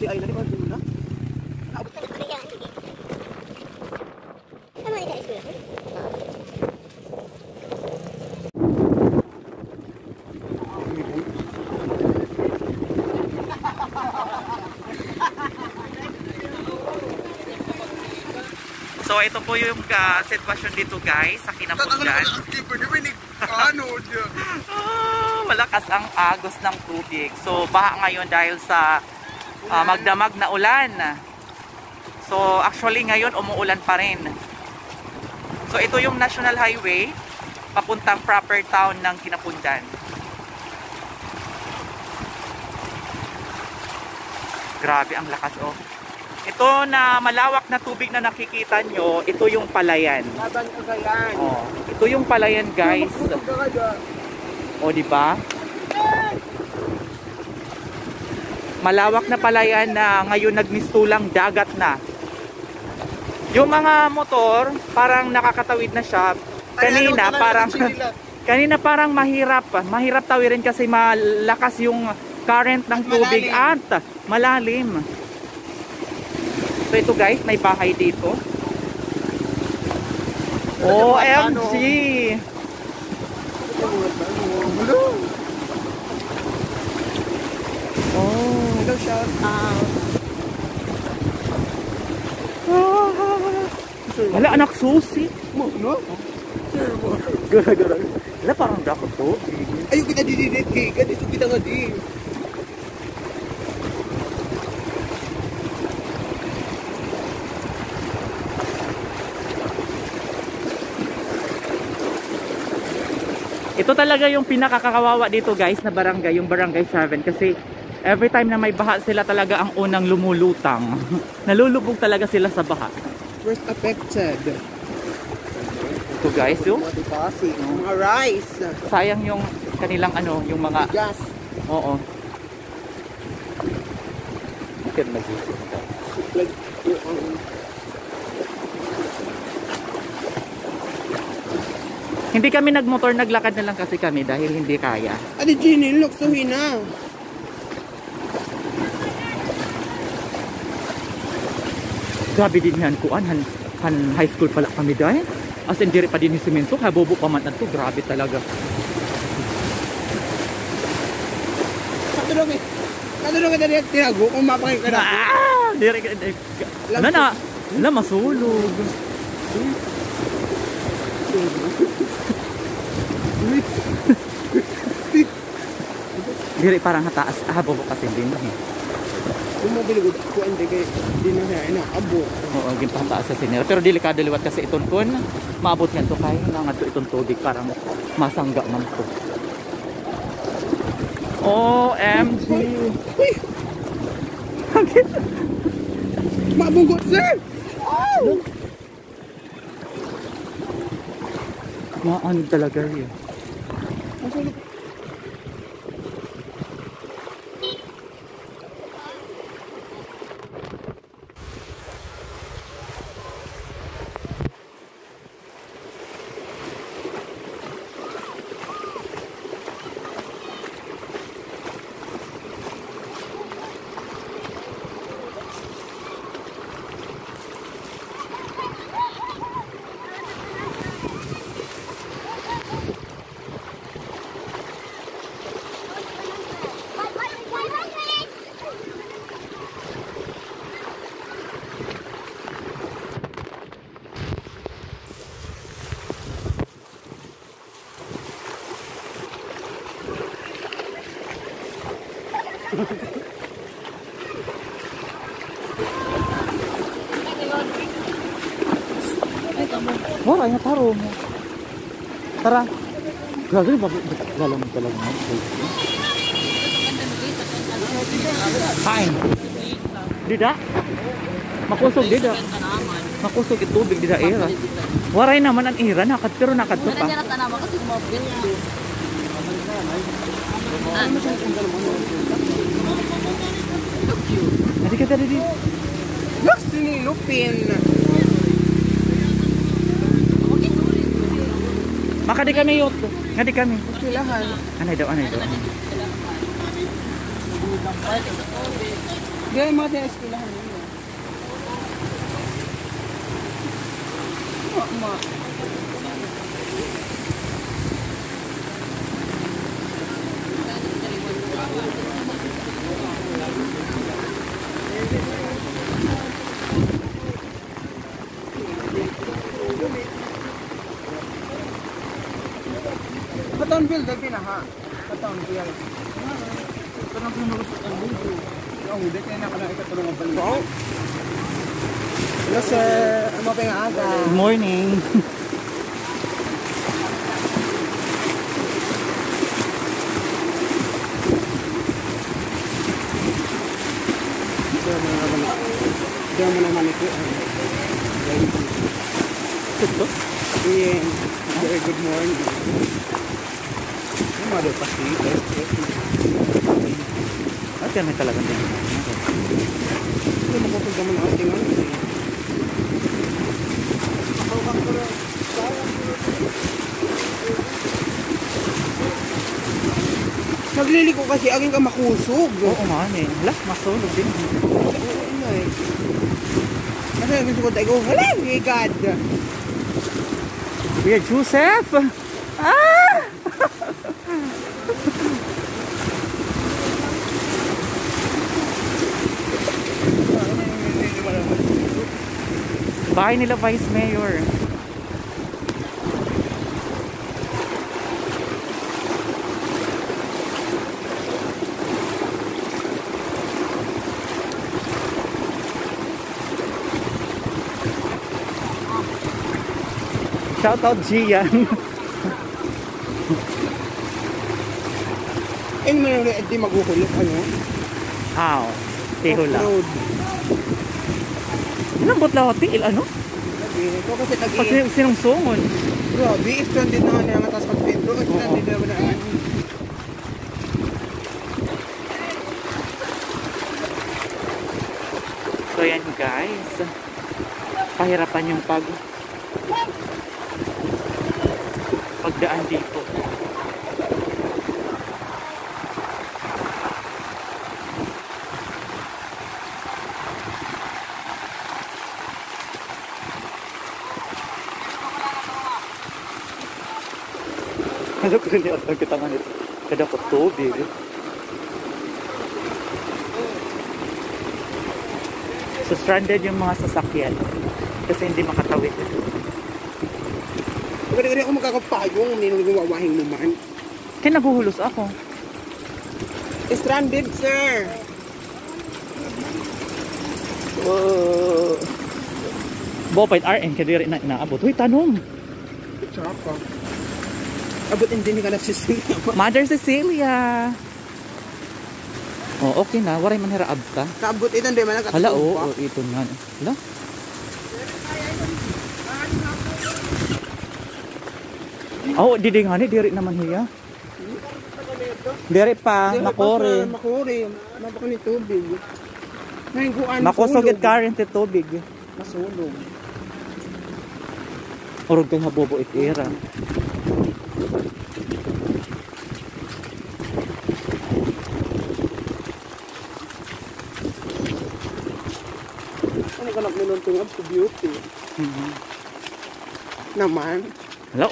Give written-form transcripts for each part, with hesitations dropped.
Island ba dito na? Abot ka na yan. Tama ito isla. So ito po yung sitwasyon dito guys sa Kinapundan. Malakas ang agos ng tubig. So baha ngayon dahil sa magdamag na ulan. So actually ngayon umuulan pa rin. So ito yung National Highway papuntang proper town ng Kinapundan. Grabe ang lakas oh. Ito na malawak na tubig na nakikita nyo, ito yung palayan. Oh, ito yung palayan guys. O di ba? Malawak na palayan na ngayon nagmistulang dagat na. Yung mga motor, parang nakakatawid na siya. Kanina parang mahirap tawirin kasi malakas yung current ng tubig at malalim. So ito guys, may bahay dito. OMG! Oh, hello, shout out. Wala anak susi. No? Gara-gara. Wala parang dapat to. Ayun kita dididit kay. Ganito kita nga di. Ito talaga yung pinakakakawawa dito guys na barangay, yung barangay 7 kasi every time na may baha sila talaga ang unang lumulutang. Nalulubog talaga sila sa baha. First affected. Ito guys yung mga rice. sayang yung kanilang ano, yung mga gas. Oo. Bakit nag-isip ka? Hindi kami nagmotor, naglakad na lang kasi kami dahil hindi kaya. Adi Jenny, look, suhina. Grabe din yan kuan, han high school pala kami dahil. As in, diri pa din yung simento, habobo pa man ito, grabe talaga. Katulong kita diyan tinago, kung mapakay ka na. Diri na, masulog. Diri parang hataas, habobo kasi din eh. Kung mabiligod ako, hindi kay di na siya inaabot. Oo, ginpataas sa sinera. Pero delikado liwat kasi iton kun. Maabot nga to kay nga to itong tubig parang masangga man to. OMG. Uy! Mabugot sir! Oh! Maano talaga yun. Wala nga taro mo. Tara. Gagawin ba? Galang talaga mo. Kain. Dida? Makusog dida. Makusog itubig dida era. Waray naman ang ira. Pero nakadto pa. Hindi ka tadi di. Look, sinilupin. Maka di kami yun. Nga di kami. Silahan. Anay daw, anay daw. Hindi, yung mga tinestilahan nyo. Ma. Katawan bill, dahil pinaha. Katawan bill. Katawan pinulusot ang video. Ang hudi, kaya na ka na ikatulong ang balik. Hello sir, ano pa yung aga? Good morning. Diyan mo naman ito. Ito? Yeah, very good morning. Ano mga pa si At yan may talagang din. Hindi mapupunta mo na ang tingan. Nagliliko kasi aging ka makusog. Oo nga eh. Wala, masulog din. Oo nga eh. Kasi aging sugod tayo, wala, my God. Kuya Joseph! Ah! Bahay nila Vice Mayor. Shout out Gian. Eh, may di maghuhulog ano? Aw, tihula. Off-road. Inambot lang ako, tiil ano? Ito kasi Pag nag-i- sinungsungon. Grabe, stranded na nga niya ang atas pag-pendo. Stranded na naman na ano. So yan guys. Pahirapan yung pagdaan dito. Ano ko niya at nagkitangan ito? Kada ko tubig. So stranded yung mga sasakyan kasi hindi makatawid. Kaya ako magkakapagong, may nagwawahing naman. Kaya naguhulos ako. Stranded, sir! Bopait RN kaya diri na inaabot. Uy, tanong! Tsaka. Abot hindi ka na Cecilia. Mother Cecilia! Oh, okay na. Waray man hiraab ka. Kaabot ito, hindi man Hala, nakatulog oo. pa. Ito nga. Hala. Oh, didi nga ni. Diri naman hiya. Diri pa. Makore. Makore. Mabaka ni tubig. Nahingguan. Makusogit current yung tubig. Masulog. Orog kang habobo itira. Ano ka nagminuntong up to beauty? Naman. Hello.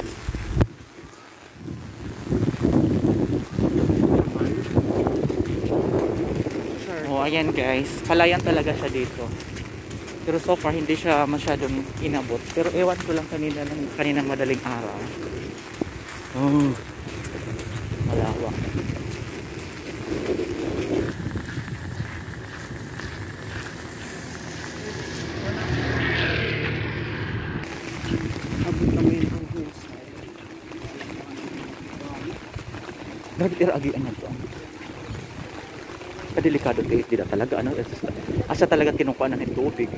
Oh, ayan guys. Palayan talaga siya dito. Pero so far hindi siya masyadong inabot. Pero ewan ko lang kaninang madaling araw. Oh. Malawak. Abot kami ng hills. Bakit iraagian na to? Kadelikado tidak talaga ano. Asa talaga kinukuha ng tubig.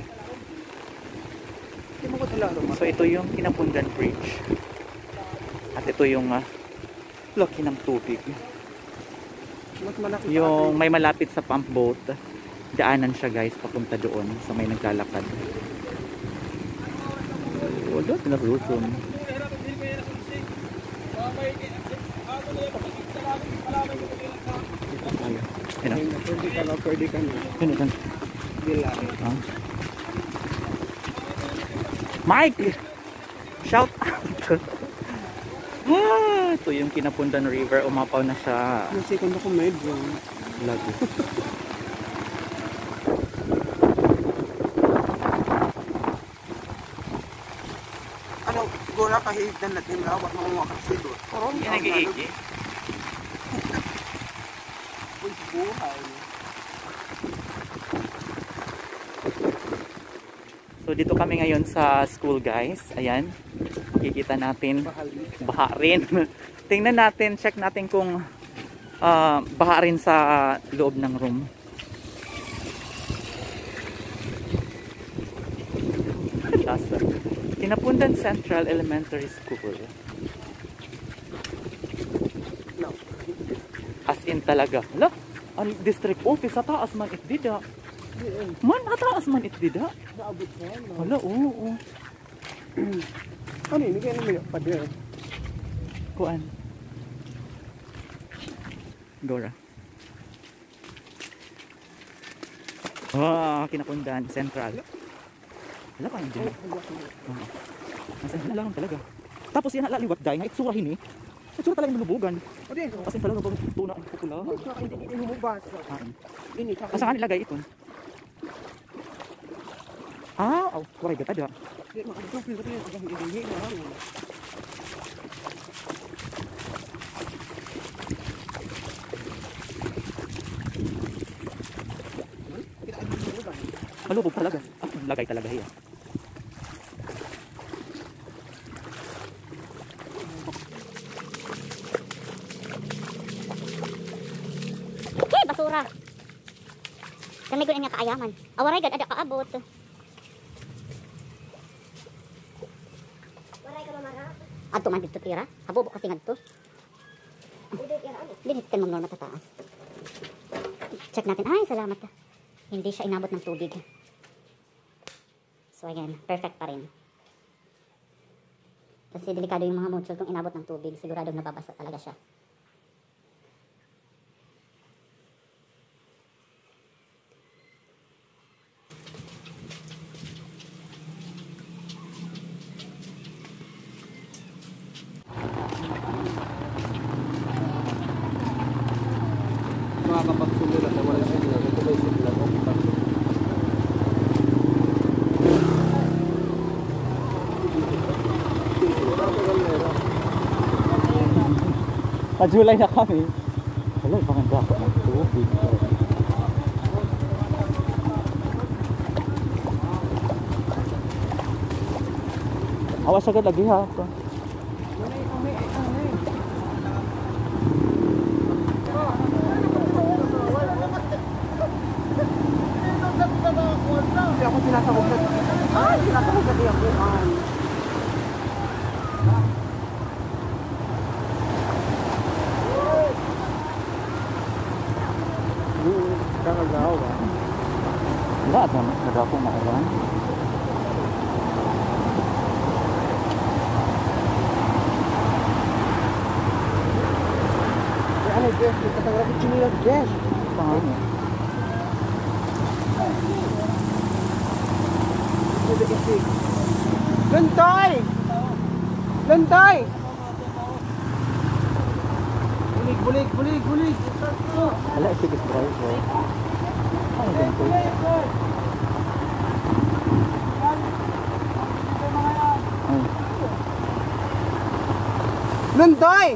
Hindi mo ko sila So ito yung Kinapundan Bridge. At ito yung laki ng tubig. Mas malaki pa Yung may malapit sa pump boat. Daanan siya guys papunta doon sa may naglalakad. Wala, pinasusun. Ayun. Pwede ka na. Ayun. Bila. Huh? Mike! Shout out! Ito yung Kinapundan River. Umapaw na siya. Yung second ako medyo. Lagi. Ano, siguro kahigdan natin lawak ng mga kasidot. Parang Yan nag-iigi. Uy, buhay. So dito kami ngayon sa school guys. Ayan. Kikita natin. Baha rin. Tingnan natin, check natin kung baha rin sa loob ng room. Kinapundan Central Elementary School. No. As in talaga. Hala, ang district office sa taas man itdida. Man, ataas man itdida. Naabot ko. No? Hala, oo. Ano yun? Kaya naman pa there. Kuan. Dora. Kinapundan Central. Wala pa yun dyan. Nasa lang talaga. Tapos yan laliwat dahil nga itsurahin eh. Itsura talaga malubugan. O din. Kasi talaga pag tuna ang pupula. Hindi lumubas. Ini. Asa nga nilagay ito? Waray gata dyan. Malubog talaga. Lagay talaga yan. Okay, basura. Kami ko nga kaayaman. Awaray gad ada kaabot. Waray ka mamara. Adto man dito tira. Habobo kasi ngadto. Dinit kan mga norma tataas. Check natin. Ay, salamat. Hindi siya inabot ng tubig. So again, perfect pa rin. Kasi delikado yung mga module kung inabot ng tubig. Siguradong nababasa talaga siya. Makakapagsulit at wala sila. Ito ba yung sila? Pa-July na kami. Wala, maganda ako ng tubig. Awas agad lagi ha. Hindi ako sinasakog na. Sinasakog na diyan buwan. Kakagaw ba? Wala, nagda akong maulan. Ano, Jess? Katagrapit chinilas, Jess. Pangano. Lantoy! Lantoy! Bulig! Wala, isigit driver. Ano ganito? Ay. Lantoy!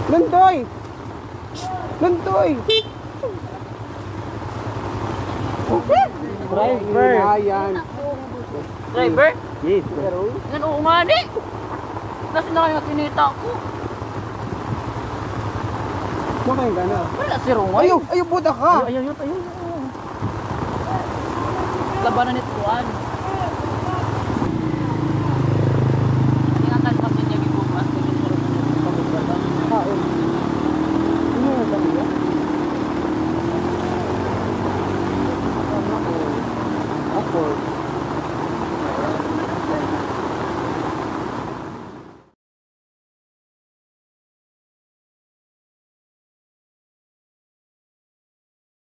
Lantoy! Lantoy! Driver! Ayan. Driver? Yes. Yan oo nga di. Nasa na kayo kinita ko. Kumain ka na. Wala si Rungay. Ayaw, buta ka! Ayun. Labanan nito kuan. Tingnan kami niya gibukas kung yung sarap na Kain. Ano yung sabi niya? Ako.